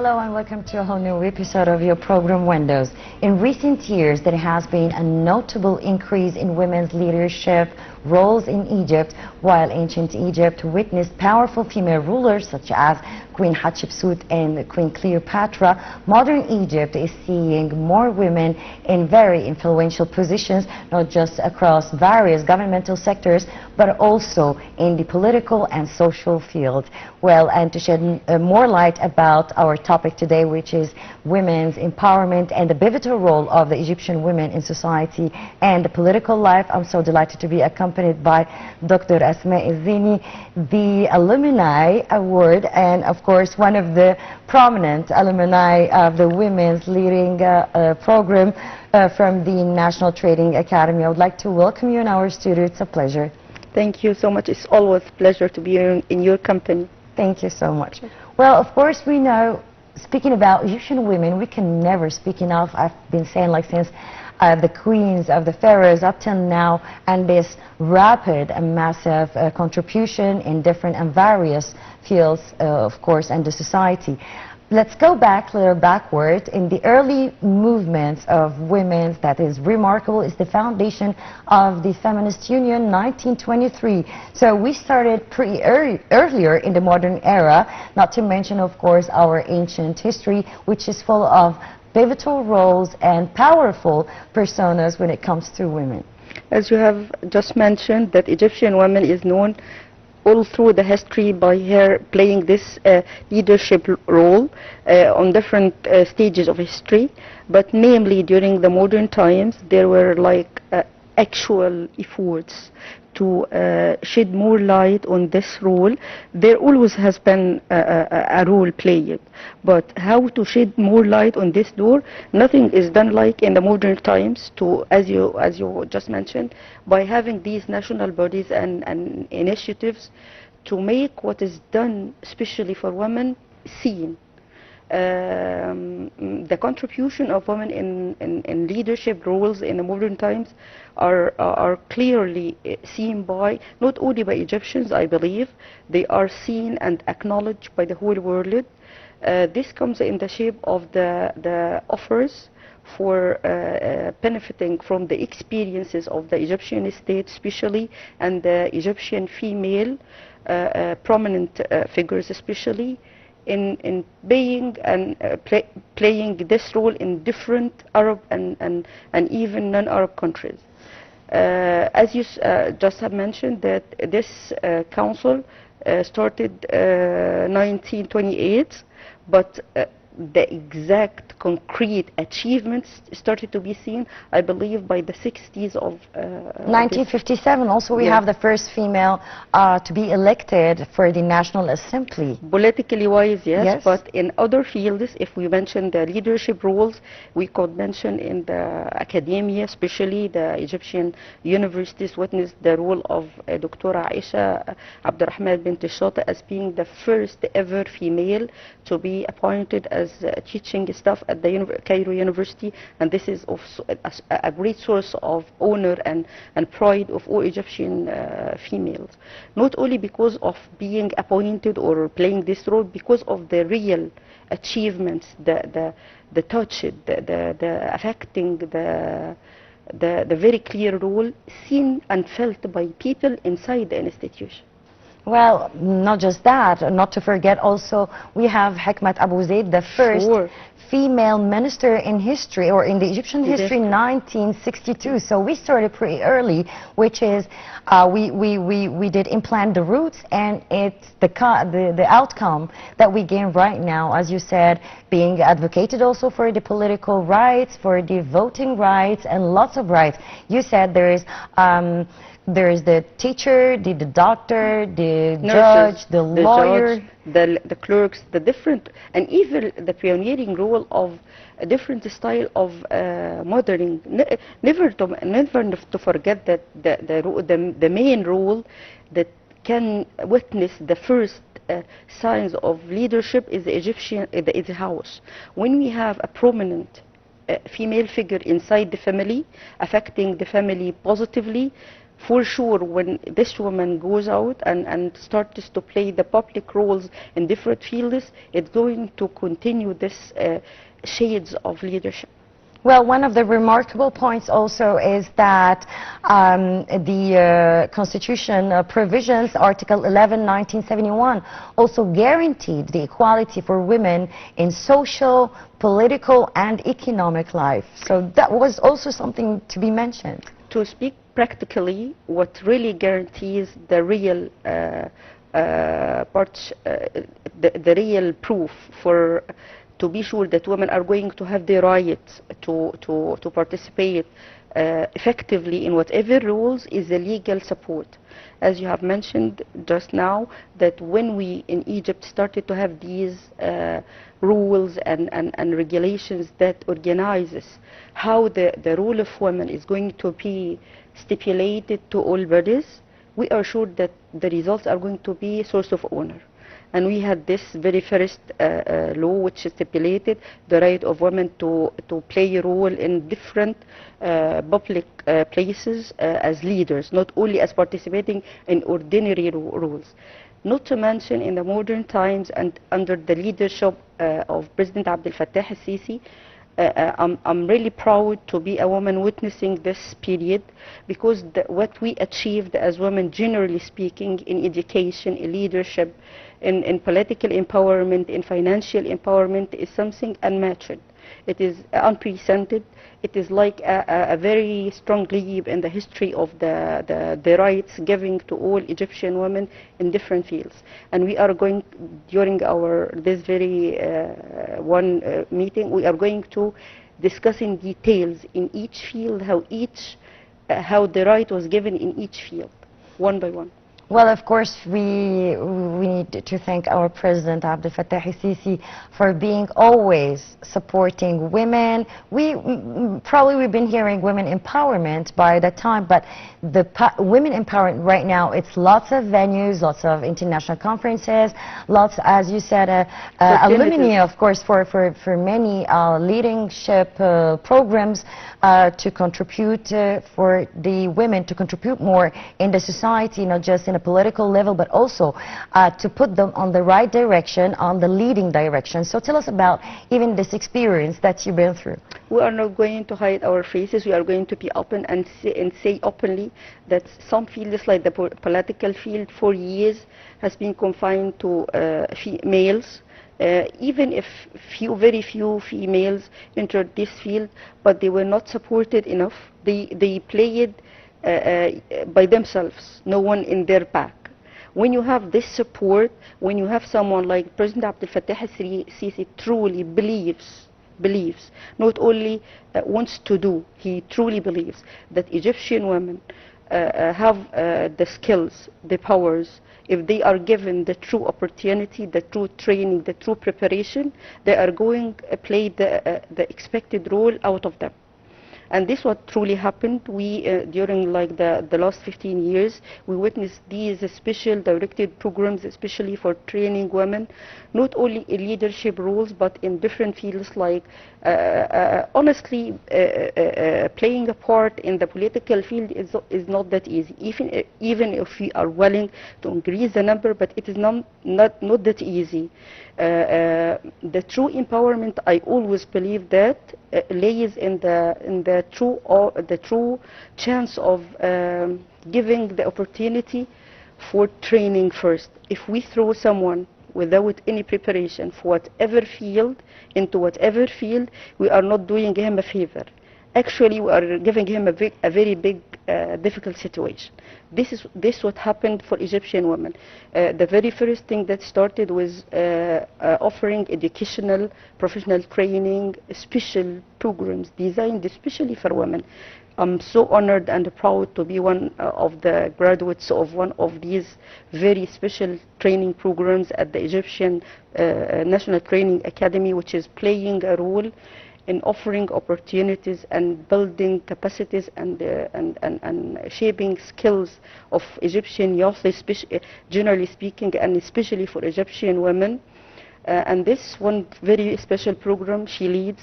Hello and welcome to a whole new episode of your program Windows. In recent years, there has been a notable increase in women's leadership roles in Egypt. While ancient Egypt witnessed powerful female rulers such as Queen Hatshepsut and Queen Cleopatra, modern Egypt is seeing more women in very influential positions, not just across various governmental sectors, but also in the political and social field. Well, and to shed more light about our topic today, which is women's empowerment and the pivotal role of the Egyptian women in society and the political life, I'm so delighted to be accompanied by Dr. Asmaa Elzieny, the Alumni Award, and of course one of the prominent alumni of the Women's Leading Program from the National Trading Academy. I would like to welcome you in our studio. It's a pleasure. Thank you so much. It's always a pleasure to be in your company. Thank you so much. Well, of course, we know, speaking about Egyptian women, we can never speak enough. I've been saying like since the queens of the pharaohs up till now, and this rapid and massive contribution in different and various fields, of course, and the society. Let's go back a little backward. In the early movements of women, that is remarkable, is the foundation of the Feminist Union, 1923. So we started pretty earlier in the modern era, not to mention, of course, our ancient history, which is full of pivotal roles and powerful personas when it comes to women. As you have just mentioned, that Egyptian woman is known all through the history by her playing this leadership role on different stages of history, but namely during the modern times there were like actual efforts to shed more light on this role. There always has been a role played, but how to shed more light on this door, nothing is done like in the modern times to, as you just mentioned, by having these national bodies and initiatives to make what is done especially for women seen. The contribution of women in leadership roles in the modern times are clearly seen by, not only by Egyptians, I believe, they are seen and acknowledged by the whole world. This comes in the shape of the offers for benefiting from the experiences of the Egyptian state especially, and the Egyptian female prominent figures especially, in being and playing this role in different Arab and even non-Arab countries. As you just have mentioned, that this council started 1928, but the exact concrete achievements started to be seen, I believe, by the 60s of 1957. Also, we have the first female to be elected for the National Assembly. Politically wise, yes, but in other fields, if we mention the leadership roles, we could mention in the academia, especially the Egyptian universities witnessed the role of Dr. Aisha Abdurrahman bint Shata as being the first ever female to be appointed as teaching staff at the Cairo University, and this is also a great source of honor and pride of all Egyptian females, not only because of being appointed or playing this role, because of the real achievements, the touch, the affecting, the very clear role seen and felt by people inside the institution. Well, not just that, not to forget also we have Hekmat Abu Zaid, the first female minister in history, or in the Egyptian history, 1962. So we started pretty early, which is we did implant the roots, and it's the outcome that we gain right now, as you said, being advocated also for the political rights, for the voting rights, and lots of rights. You said there is the teacher, the doctor, the nurses, judge, the lawyer, the clerks, the different, and even the pioneering role of a different style of mothering. Never to forget that the main role that can witness the first signs of leadership is the Egyptian, is the house. When we have a prominent female figure inside the family, affecting the family positively, for sure, when this woman goes out and starts to play the public roles in different fields, it's going to continue this shades of leadership. Well, one of the remarkable points also is that the Constitution provisions, Article 11, 1971, also guaranteed the equality for women in social, political, and economic life. So that was also something to be mentioned. To speak practically, what really guarantees the real the real proof for to be sure that women are going to have the right to participate effectively in whatever roles is the legal support. As you have mentioned just now, that when we in Egypt started to have these rules and regulations that organizes how the role of women is going to be stipulated to all bodies, we are sure that the results are going to be a source of honor. And we had this very first law which stipulated the right of women to play a role in different public places as leaders, not only as participating in ordinary roles. Not to mention in the modern times and under the leadership of President Abdel Fattah al-Sisi, I'm really proud to be a woman witnessing this period, because what we achieved as women, generally speaking, in education, in leadership, in political empowerment, in financial empowerment, is something unmatched. It is unprecedented. It is like a very strong leap in the history of the rights given to all Egyptian women in different fields. And we are going, during this very meeting, we are going to discuss in details in each field how the right was given in each field, one by one. Well, of course, we need to thank our President Abdel Fattah al-Sisi for being always supporting women. We've been hearing women empowerment by the time, but the women empowerment right now, it's lots of venues, lots of international conferences, lots, as you said, alumni, of course, for many leadership programs to contribute for the women to contribute more in the society, not just in a political level, but also to put them on the right direction, on the leading direction. So tell us about even this experience that you've been through. We are not going to hide our faces. We are going to be open and say openly that some fields, like the political field, for years has been confined to males. Even if very few females entered this field, but they were not supported enough. They played by themselves, no one in their back. When you have this support, when you have someone like President Abdel Fattah al-Sisi truly believes, not only wants to do, he truly believes that Egyptian women have the skills, the powers. If they are given the true opportunity, the true training, the true preparation, they are going to play the expected role out of them. And this what truly happened. We, during like the last 15 years, we witnessed these special directed programs, especially for training women, not only in leadership roles, but in different fields, like honestly, playing a part in the political field is not that easy. Even if we are willing to increase the number, but it is not that easy. The true empowerment, I always believe that lays in the true chance of giving the opportunity for training first. If we throw someone without any preparation for whatever field, into whatever field, we are not doing him a favor. Actually, we are giving him a very big, difficult situation. This what happened for Egyptian women. The very first thing that started was offering educational, professional training, special programs designed especially for women. I'm so honored and proud to be one of the graduates of one of these very special training programs at the Egyptian National Training Academy, which is playing a role in offering opportunities and building capacities and shaping skills of Egyptian youth, generally speaking, and especially for Egyptian women. And this one very special program she leads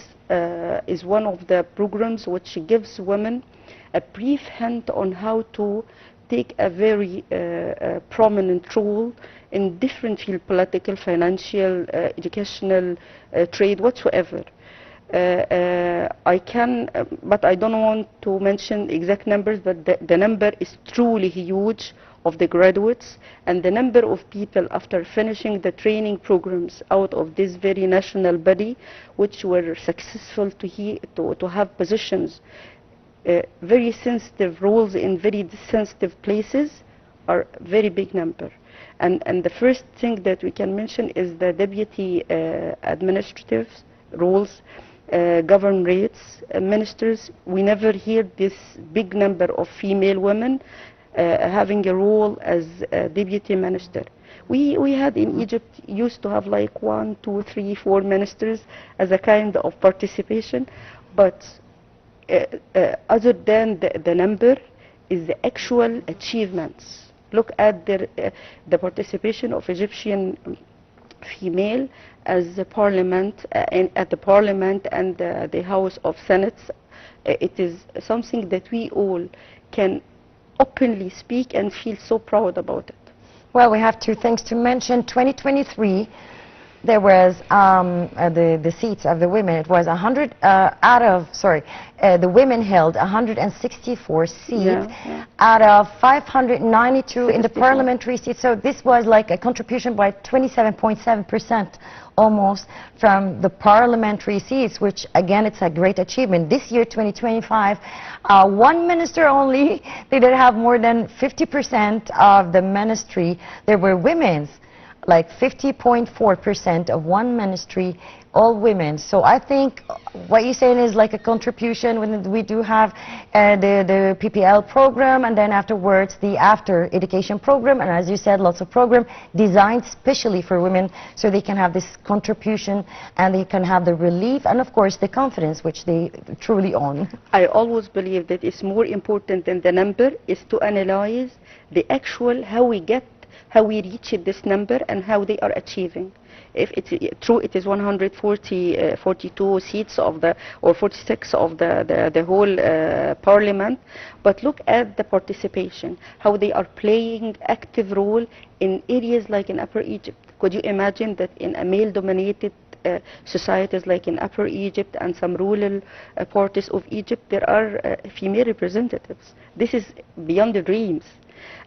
is one of the programs which gives women a brief hint on how to take a very prominent role in different fields: political, financial, educational, trade, whatsoever. I can, but I don't want to mention exact numbers, but the number is truly huge of the graduates, and the number of people after finishing the training programs out of this very national body, which were successful to have positions, very sensitive roles in very sensitive places, are very big number. And the first thing that we can mention is the deputy administrative roles, governorates, ministers. We never hear this big number of female women having a role as a deputy minister. We had in Egypt used to have like 1, 2, 3, 4 ministers as a kind of participation, but other than the number is the actual achievements. Look at the participation of Egyptian female as the parliament, at the parliament and the House of Senates. It is something that we all can openly speak and feel so proud about it. Well, we have two things to mention. 2023, there was the seats of the women. It was 100 the women held 164 seats out of 592 in the parliamentary seats. So this was like a contribution by 27.7% almost from the parliamentary seats, which again, it's a great achievement. This year, 2025, one minister only, they did have more than 50% of the ministry. There were women's, like 50.4% of one ministry, all women. So I think what you're saying is like a contribution when we do have the PPL program, and then afterwards the after education program, and as you said, lots of program designed specially for women so they can have this contribution and they can have the relief and of course the confidence which they truly own. I always believe that it's more important than the number is to analyze the actual how we reach this number and how they are achieving. If it's true, it is 42 seats of the, or 46 of the whole parliament, but look at the participation, how they are playing active role in areas like in Upper Egypt. Could you imagine that in a male-dominated societies like in Upper Egypt and some rural parts of Egypt, there are female representatives? This is beyond the dreams.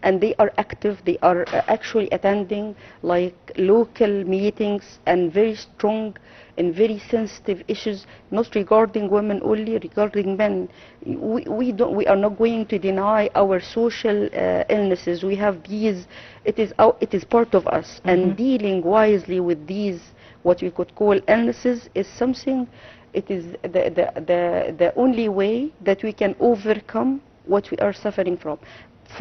And they are active, they are actually attending like local meetings and very strong and very sensitive issues, not regarding women only, regarding men. We are not going to deny our social illnesses. We have these, it is part of us, and dealing wisely with these, what we could call illnesses, is something, it is the only way that we can overcome what we are suffering from.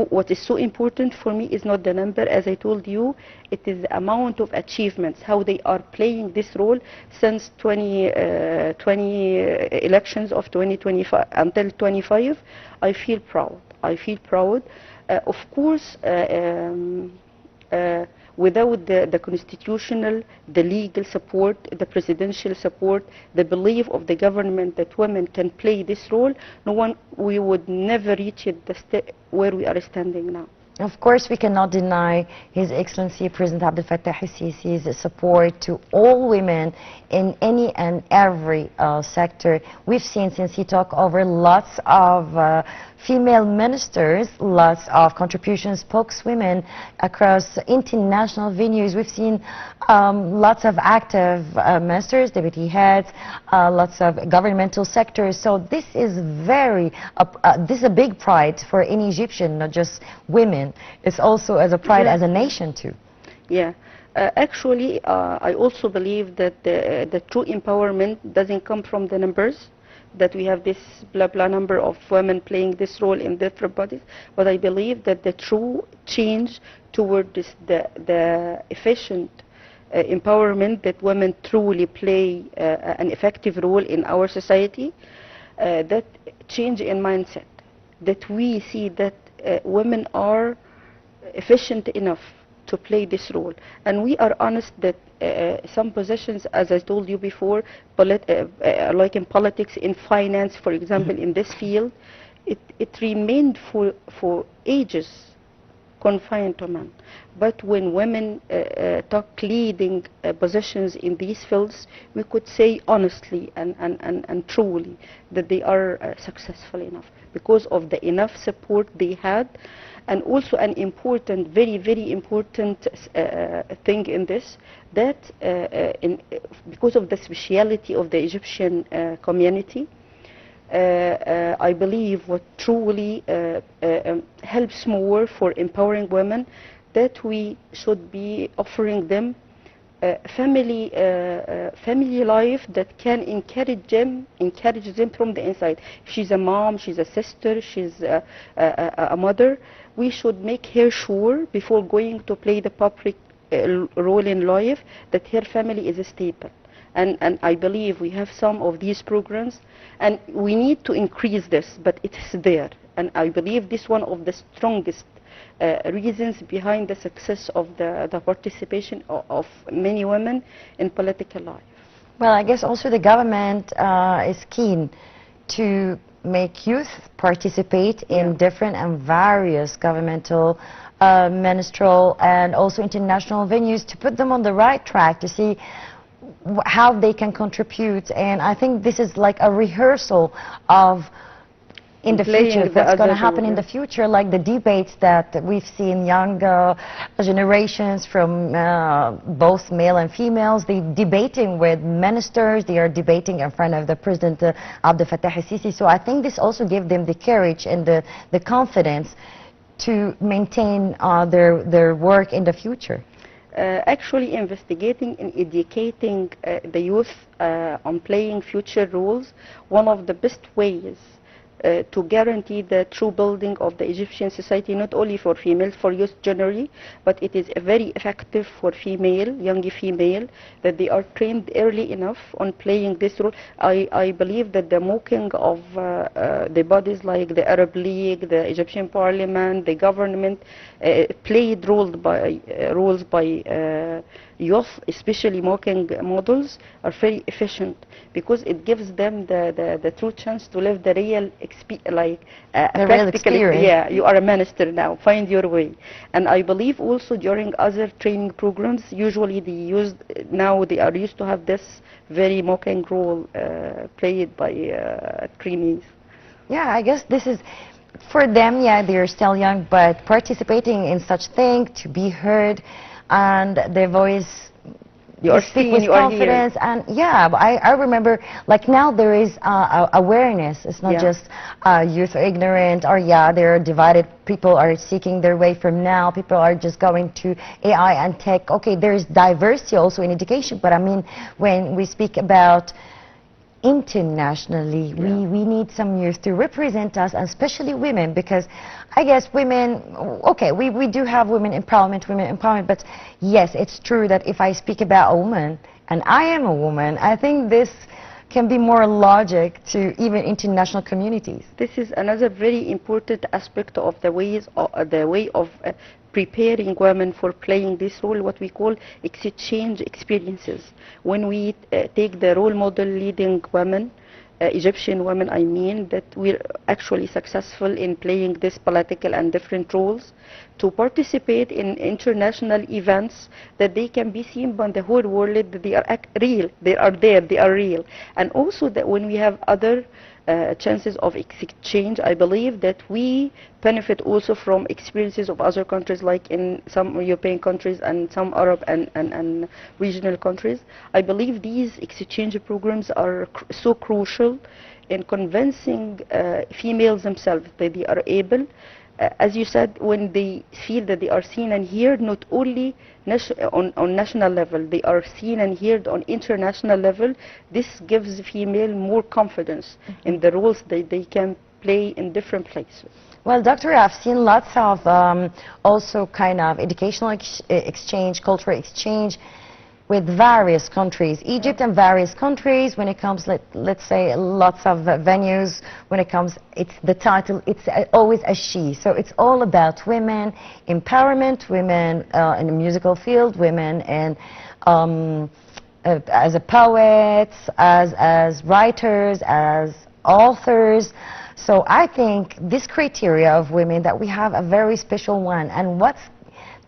What is so important for me is not the number, as I told you, it is the amount of achievements, how they are playing this role since 20 elections of 2025 until 25. I feel proud. I feel proud. Of course, without the constitutional, the legal support, the presidential support, the belief of the government that women can play this role, we would never reach where we are standing now. Of course, we cannot deny His Excellency President Abdel Fattah el-Sisi's support to all women in any and every sector. We've seen since he took over lots of female ministers, lots of contributions, spokeswomen across international venues. We've seen lots of active ministers, deputy heads, lots of governmental sectors. So this is this is a big pride for any Egyptian, not just women. It's also as a pride as a nation too. Yeah. Actually, I also believe that the true empowerment doesn't come from the numbers, that we have this blah blah number of women playing this role in different bodies, but I believe that the true change toward the efficient empowerment, that women truly play an effective role in our society, that change in mindset, that we see that women are efficient enough to play this role. And we are honest that some positions, as I told you before, like in politics, in finance, for example, in this field, it remained for ages confined to men. But when women took leading positions in these fields, we could say honestly and truly that they are successful enough because of the enough support they had. And also an important, very, very important thing in this, that because of the speciality of the Egyptian community, I believe what truly helps more for empowering women, that we should be offering them family life that can encourage them from the inside. If she's a mom, she's a sister, she's a mother, we should make her sure before going to play the public role in life that her family is stable. And I believe we have some of these programs, and we need to increase this, but it is there. And I believe this is one of the strongest reasons behind the success of the participation of many women in political life. Well, I guess also the government is keen to make youth participate in different and various governmental, ministerial, and also international venues to put them on the right track to see how they can contribute. And I think this is like a rehearsal of in the future, what's going to happen in the future, like the debates that we've seen young generations from both male and females, they debating with ministers, they are debating in front of the President Abdel Fattah el-Sisi. So I think this also gave them the courage and the confidence to maintain their work in the future. Actually investigating and educating the youth on playing future roles, one of the best ways to guarantee the true building of the Egyptian society, not only for females, for youth generally, but it is very effective for young female, that they are trained early enough on playing this role. I believe that the mocking of the bodies like the Arab League, the Egyptian Parliament, the government played roles by youth, especially mocking models, are very efficient because it gives them the true chance to live the real experience. Yeah, you are a minister now, find your way. And I believe also during other training programs, usually they are used to have this very mocking role played by trainees. Yeah, I guess this is for them. Yeah, they're still young, but participating in such thing, to be heard, and their voice, you are speak seen, with you are confidence. here. And yeah, I remember, like now there is awareness. It's not just youth are ignorant, or they're divided. People are seeking their way from now. People are just going to AI and tech. Okay, there is diversity also in education, but I mean, when we speak about internationally, we need some youth to represent us, and especially women, because I guess women, okay, we do have women empowerment, but yes, it's true that if I speak about a woman, and I am a woman, I think this can be more logic to even international communities. This is another very important aspect of the way of preparing women for playing this role, what we call exchange experiences. When we take the role model leading women, Egyptian women, I mean, that we're actually successful in playing this political and different roles, to participate in international events, that they can be seen by the whole world, that they are real, they are there, they are real. And also that when we have other chances of exchange, I believe that we benefit also from experiences of other countries, like in some European countries and some Arab and regional countries. I believe these exchange programs are so crucial in convincing females themselves that they are able, as you said, when they feel that they are seen and heard, not only on national level, they are seen and heard on international level. This gives the female more confidence in the roles that they can play in different places. Well, Doctor, I've seen lots of also kind of educational exchange, cultural exchange with various countries, Egypt and various countries. When it comes, let's say, lots of venues. When it comes, it's the title. It's always a she. So it's all about women empowerment, women in the musical field, women and as a poets, as writers, as authors. So I think this criteria of women, that we have a very special one. And what's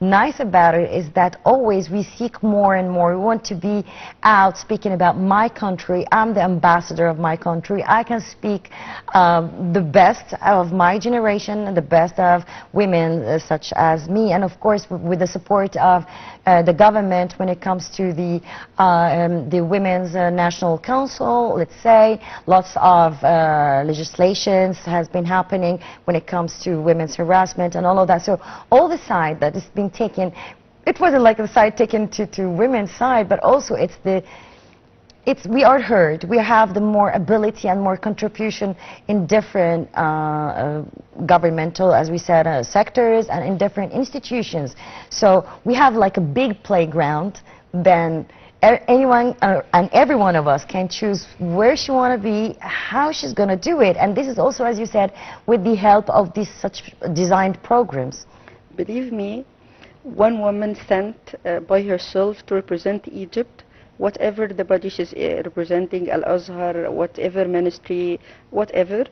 nice about it is that always we seek more and more. We want to be out speaking about my country. I'm the ambassador of my country. I can speak the best of my generation, the best of women such as me, and of course with the support of the government when it comes to the Women's National Council, let's say. Lots of legislations has been happening when it comes to women's harassment and all of that. So all the side that is being taken, it wasn't like a side taken to women's side, but also we are heard. We have the more ability and more contribution in different governmental, as we said, sectors and in different institutions. So we have like a big playground. Then anyone and every one of us can choose where she want to be, how she's going to do it. And this is also, as you said, with the help of these such designed programs. Believe me, one woman sent by herself to represent Egypt, whatever the body she's representing, Al-Azhar, whatever ministry, whatever.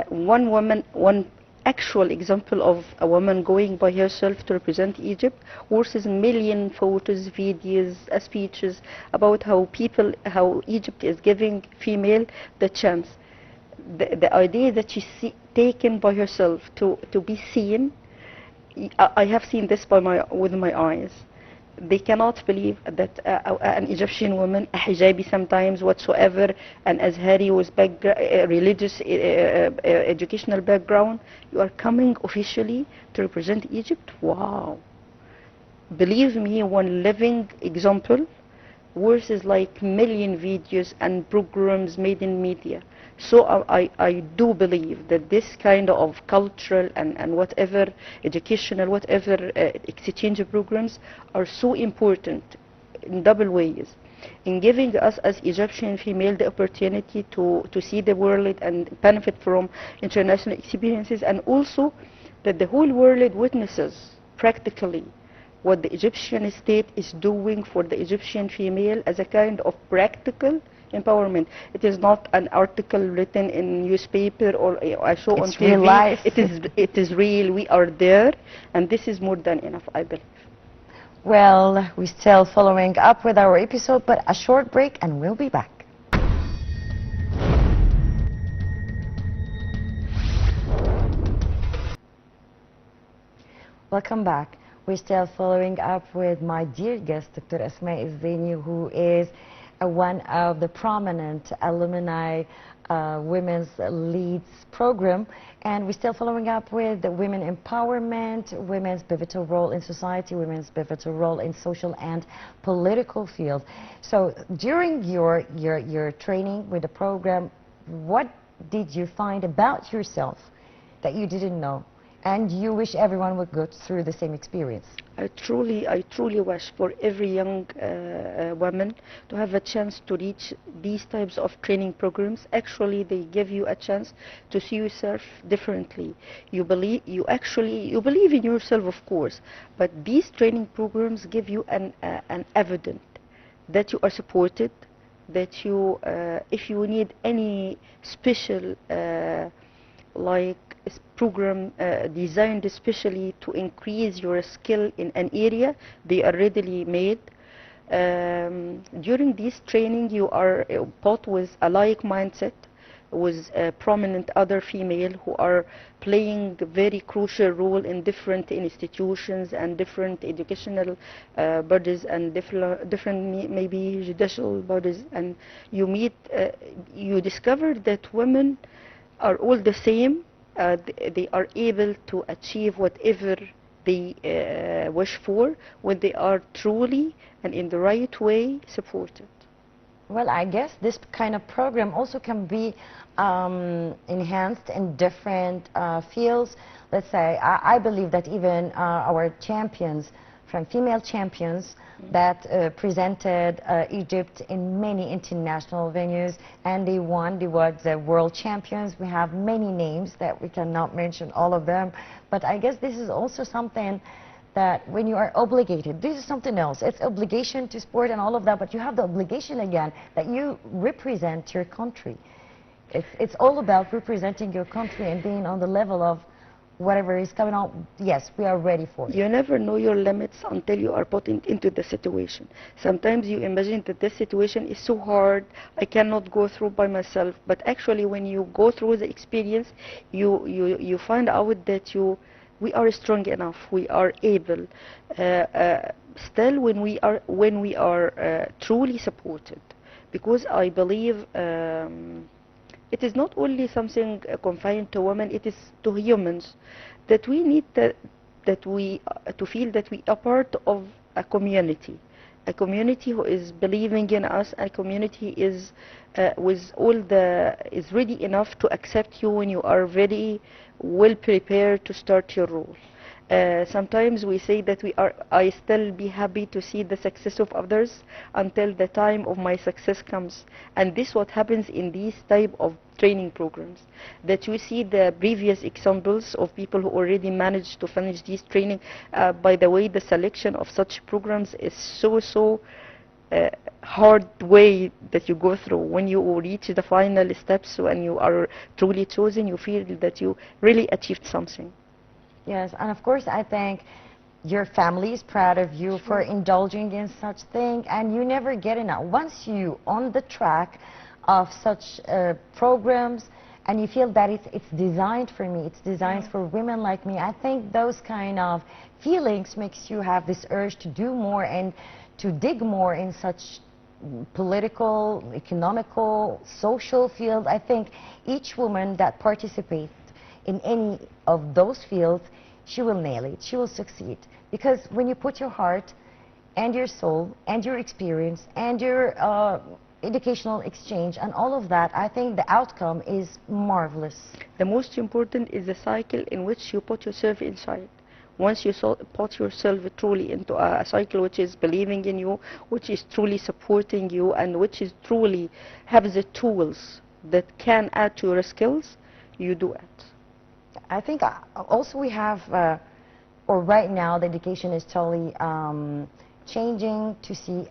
One woman, one actual example of a woman going by herself to represent Egypt versus million photos, videos, speeches about how Egypt is giving female the chance. The idea that she's taken by herself to be seen, I have seen this with my eyes. They cannot believe that an Egyptian woman, a hijabi sometimes, whatsoever, an Azhari with religious educational background, you are coming officially to represent Egypt. Wow. Believe me, one living example versus like million videos and programs made in media. So I do believe that this kind of cultural and whatever educational, whatever exchange programs are so important in double ways, in giving us as Egyptian female the opportunity to see the world and benefit from international experiences, and also that the whole world witnesses practically what the Egyptian state is doing for the Egyptian female as a kind of practical empowerment. It is not an article written in newspaper or a show on TV. Real life. It is real. We are there, and this is more than enough, I believe. Well, we're still following up with our episode, but a short break and we'll be back. Welcome back. We're still following up with my dear guest, Dr. Asmaa Elzieny, who is one of the prominent alumni Women's Leads program, and we're still following up with the women empowerment, women's pivotal role in society, women's pivotal role in social and political field. So during your training with the program, what did you find about yourself that you didn't know and you wish everyone would go through the same experience? I truly wish for every young woman to have a chance to reach these types of training programs. Actually, they give you a chance to see yourself differently. You believe in yourself, of course, but these training programs give you an evidence that you are supported, that you, if you need any special like program designed especially to increase your skill in an area, they are readily made. During this training, you are taught with a like mindset, with prominent other female who are playing a very crucial role in different institutions and different educational bodies and different maybe judicial bodies, and you meet, you discover that women are all the same. They are able to achieve whatever they wish for when they are truly and in the right way supported. Well, I guess this kind of program also can be enhanced in different fields. Let's say, I believe that even our champions from female champions that presented Egypt in many international venues, and they won. They were the world champions. We have many names that we cannot mention all of them, but I guess this is also something that when you are obligated, this is something else. It's obligation to sport and all of that, but you have the obligation again that you represent your country. It's all about representing your country and being on the level of whatever is coming on. Yes, we are ready for it. You never know your limits until you are put into the situation. Sometimes you imagine that this situation is so hard, I cannot go through by myself. But actually, when you go through the experience, you find out that we are strong enough. We are able. Still, when we are truly supported, because I believe. It is not only something confined to women, it is to humans, that we need to feel that we are part of a community who is believing in us, a community is is ready enough to accept you when you are very well prepared to start your role. Sometimes we say that I still be happy to see the success of others until the time of my success comes. And this what happens in these type of training programs. That you see the previous examples of people who already managed to finish these training. By the way, the selection of such programs is so hard way that you go through. When you reach the final steps, when you are truly chosen, you feel that you really achieved something. Yes, and of course I think your family is proud of you for indulging in such thing, and you never get enough. Once you on the track of such programs and you feel that it's designed for me, it's designed for women like me, I think those kind of feelings makes you have this urge to do more and to dig more in such political, economical, social field. I think each woman that participates in any of those fields, she will nail it, she will succeed. Because when you put your heart and your soul and your experience and your educational exchange and all of that, I think the outcome is marvelous. The most important is the cycle in which you put yourself inside. Once you put yourself truly into a cycle which is believing in you, which is truly supporting you, and which is truly have the tools that can add to your skills, you do it. I think also we have, or right now the education is totally changing to see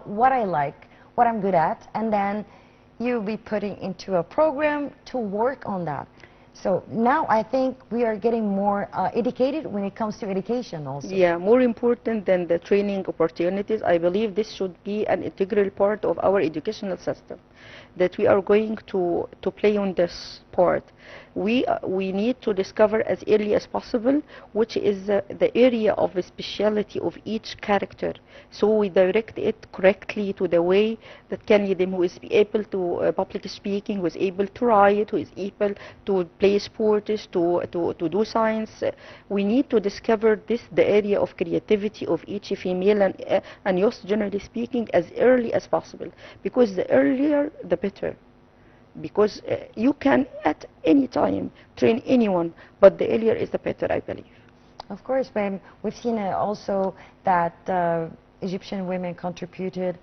what I like, what I'm good at, and then you'll be putting into a program to work on that. So now I think we are getting more educated when it comes to education also. Yeah, more important than the training opportunities. I believe this should be an integral part of our educational system, that we are going to play on this part. We need to discover as early as possible which is the area of the speciality of each character, so we direct it correctly to the way that candidate who is able to public speaking, who is able to write, who is able to play sports, to do science. We need to discover the area of creativity of each female and youth, generally speaking, as early as possible, because the earlier the better. Because you can at any time train anyone, but the earlier is the better, I believe. Of course, but we've seen also that Egyptian women contributed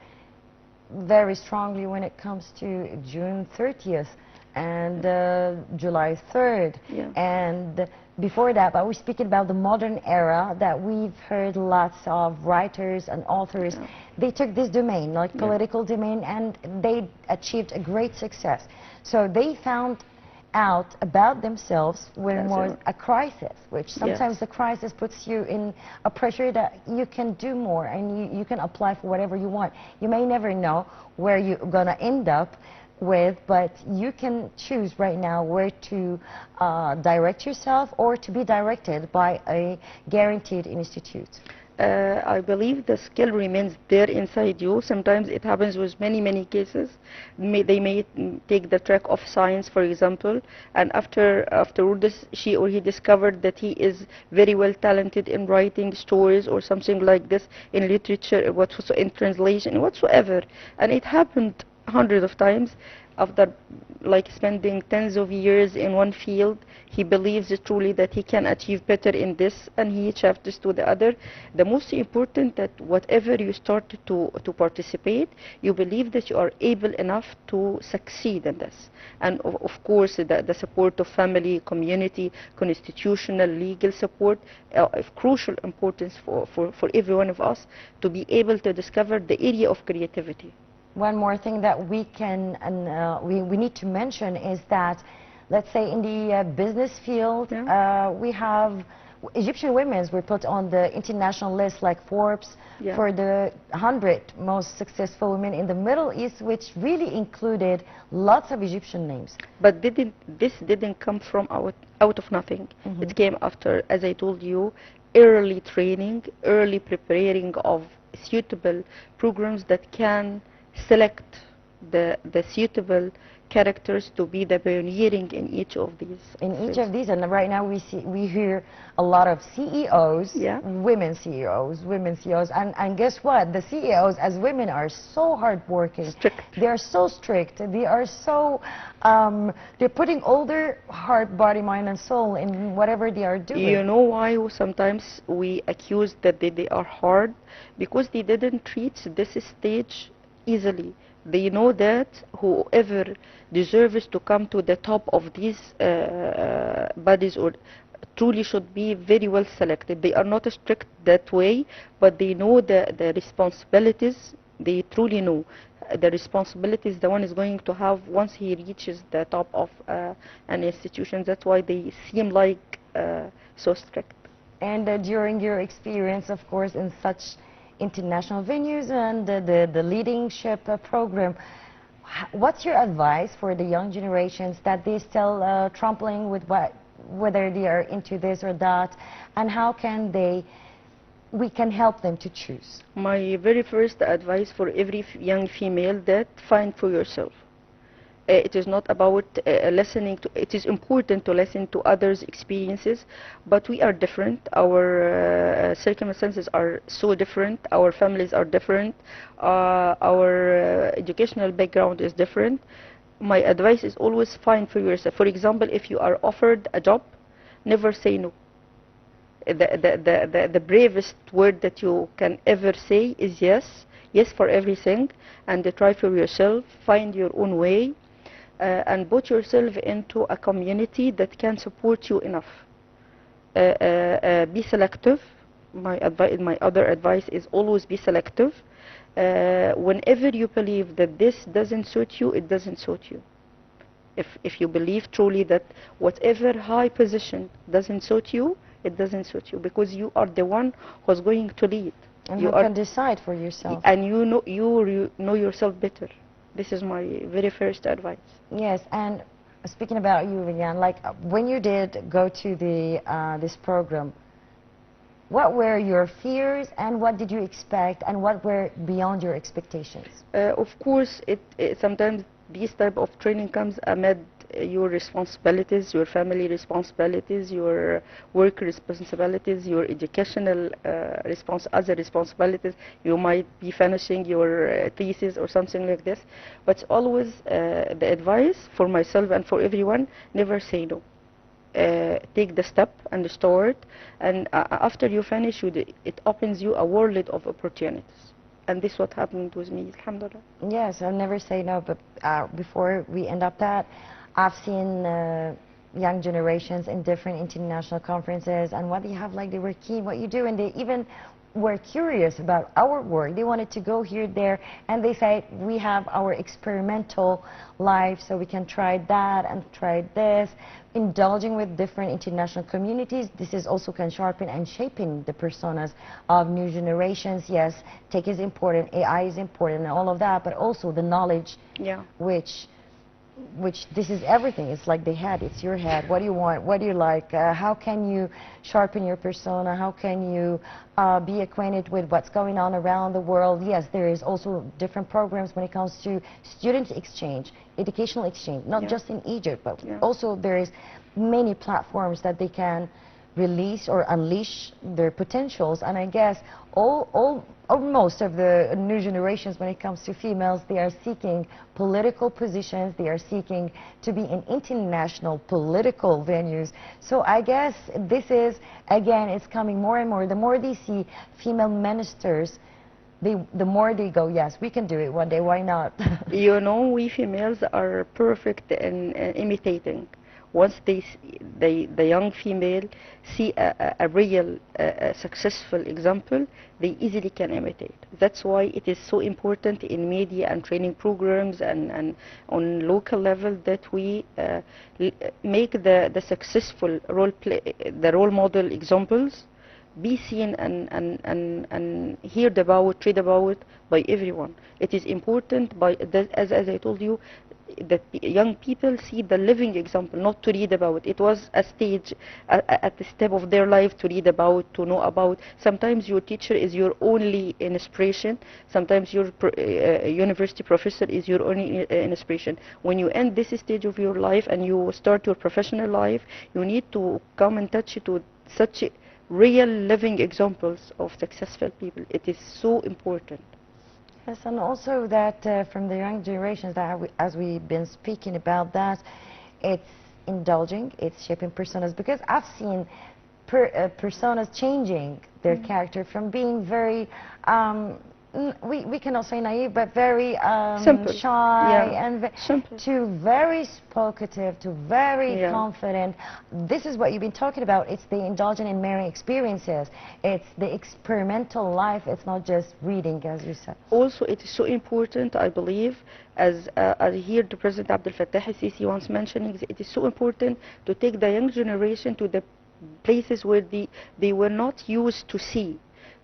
very strongly when it comes to June 30th and July 3rd. Yeah. And before that, but we're speaking about the modern era, that we've heard lots of writers and authors. Yeah. They took this domain, like political domain, and they achieved a great success. So they found out about themselves when it was a crisis, which sometimes the crisis puts you in a pressure that you can do more and you can apply for whatever you want. You may never know where you're going to end up with, but you can choose right now where to direct yourself or to be directed by a guaranteed institute. I believe the skill remains there inside you. Sometimes it happens with many cases. They may take the track of science, for example, and afterwards she or he discovered that he is very well talented in writing stories or something like this, in literature, in translation, whatsoever. And it happened hundreds of times. after like spending tens of years in one field, he believes truly that he can achieve better in this, and he shifts to the other. The most important that whatever you start to participate, you believe that you are able enough to succeed in this. And of course, the support of family, community, constitutional, legal support of crucial importance for every one of us to be able to discover the area of creativity. One more thing that we can we need to mention is that, let's say in the business field, we have Egyptian women were put on the international list like Forbes for the 100 most successful women in the Middle East, which really included lots of Egyptian names. But this didn't come from out of nothing. It came after, as I told you, early training, early preparing of suitable programs that can select the suitable characters to be the pioneering in each of these. And right now we hear a lot of CEOs, women CEOs, and guess what? The CEOs as women are so hardworking. Strict. They are so strict. They are so they're putting all their heart, body, mind, and soul in whatever they are doing. You know why sometimes we accuse that they are hard? Because they didn't reach this stage easily. They know that whoever deserves to come to the top of these bodies or truly should be very well selected. They are not strict that way, but they know the responsibilities. They truly know the responsibilities the one is going to have once he reaches the top of an institution. That's why they seem like so strict. And during your experience, of course, in such international venues and the leadership program, what's your advice for the young generations that they still trampling with whether they are into this or that, and how can we can help them to choose? My very first advice for every young female, that find for yourself. It is not about listening to, it is important to listen to others' experiences, but we are different. Our circumstances are so different. Our families are different. Our educational background is different. My advice is always find for yourself. For example, if you are offered a job, never say no. The bravest word that you can ever say is yes. Yes for everything, and try for yourself. Find your own way. And put yourself into a community that can support you enough. Be selective. My other advice is always be selective. Whenever you believe that this doesn't suit you, it doesn't suit you. If you believe truly that whatever high position doesn't suit you, it doesn't suit you, because you are the one who's going to lead. And you can decide for yourself. And you know yourself better. This is my very first advice. Yes, and speaking about you, Vivian, like when you did go to the this program, what were your fears and what did you expect and what were beyond your expectations? Of course, sometimes this type of training comes amid your responsibilities, your family responsibilities, your work responsibilities, your educational other responsibilities. You might be finishing your thesis or something like this. But always the advice for myself and for everyone, never say no. Take the step and start, and after you finish, it opens you a world of opportunities. And this is what happened with me, alhamdulillah. Yes, I'll never say no, but before we end up that, I've seen young generations in different international conferences, and what they have, like, they were keen what you do, and they even were curious about our work. They wanted to go here, there, and they said, we have our experimental life, so we can try that and try this. Indulging with different international communities, this is also can sharpen and shaping the personas of new generations. Yes, tech is important, AI is important, and all of that, but also the knowledge, which this is everything. It's like the head, it's your head. What do you want? What do you like? How can you sharpen your persona? How can you be acquainted with what's going on around the world? Yes, there is also different programs when it comes to student exchange, educational exchange, not just in Egypt, but also there is many platforms that they can release or unleash their potentials. And I guess all or most of the new generations, when it comes to females, they are seeking political positions, they are seeking to be in international political venues. So I guess this is, again, it's coming more and more. The more they see female ministers, the more they go, yes, we can do it one day, why not? You know, we females are perfect in imitating. Once the young female see a real successful example, they easily can imitate. That's why it is so important in media and training programs and on local level that we make the successful the role model examples be seen and heard about, read about by everyone. It is important, as I told you, that young people see the living example, not to read about. It was a stage at the step of their life to read about, to know about. Sometimes your teacher is your only inspiration. Sometimes your university professor is your only inspiration. When you end this stage of your life and you start your professional life, you need to come and touch it with such real living examples of successful people. It is so important. Yes, and also that from the young generations, that as we've been speaking about that, it's indulging, it's shaping personas, because I've seen personas changing their character from being very, we cannot say naive, but very shy, and to very spokative, to very confident. This is what you've been talking about. It's the indulgent and marrying experiences. It's the experimental life. It's not just reading, as you said. Also, it is so important, I believe, as I hear the President Abdel Fattah al-Sisi once mentioning, it is so important to take the young generation to the places where they were not used to see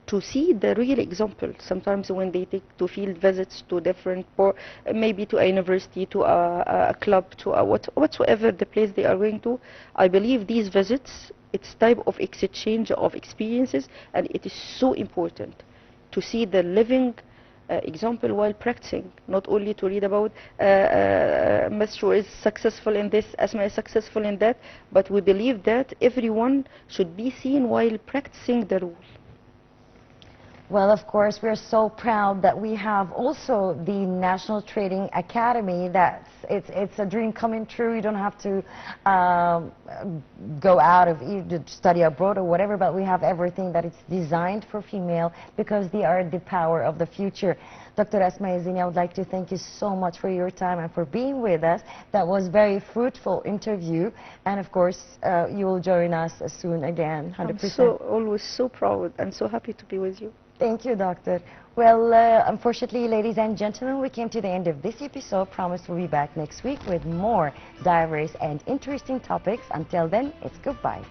the real example. Sometimes when they take to field visits to different, maybe to a university, to a club, to whatsoever the place they are going to, I believe these visits, it's type of exchange of experiences, and it is so important to see the living example while practicing, not only to read about Mr. is successful in this, Asma is successful in that, but we believe that everyone should be seen while practicing the rule. Well, of course, we're so proud that we have also the National Trading Academy. It's a dream coming true. You don't have to go out of to study abroad or whatever, but we have everything that it's designed for female, because they are the power of the future. Dr. Asmaa Elzieny, I would like to thank you so much for your time and for being with us. That was a very fruitful interview, and of course, you will join us soon again, 100%. I'm always so proud and so happy to be with you. Thank you, Doctor. Well, unfortunately, ladies and gentlemen, we came to the end of this episode. Promise we'll be back next week with more diverse and interesting topics. Until then, it's goodbye.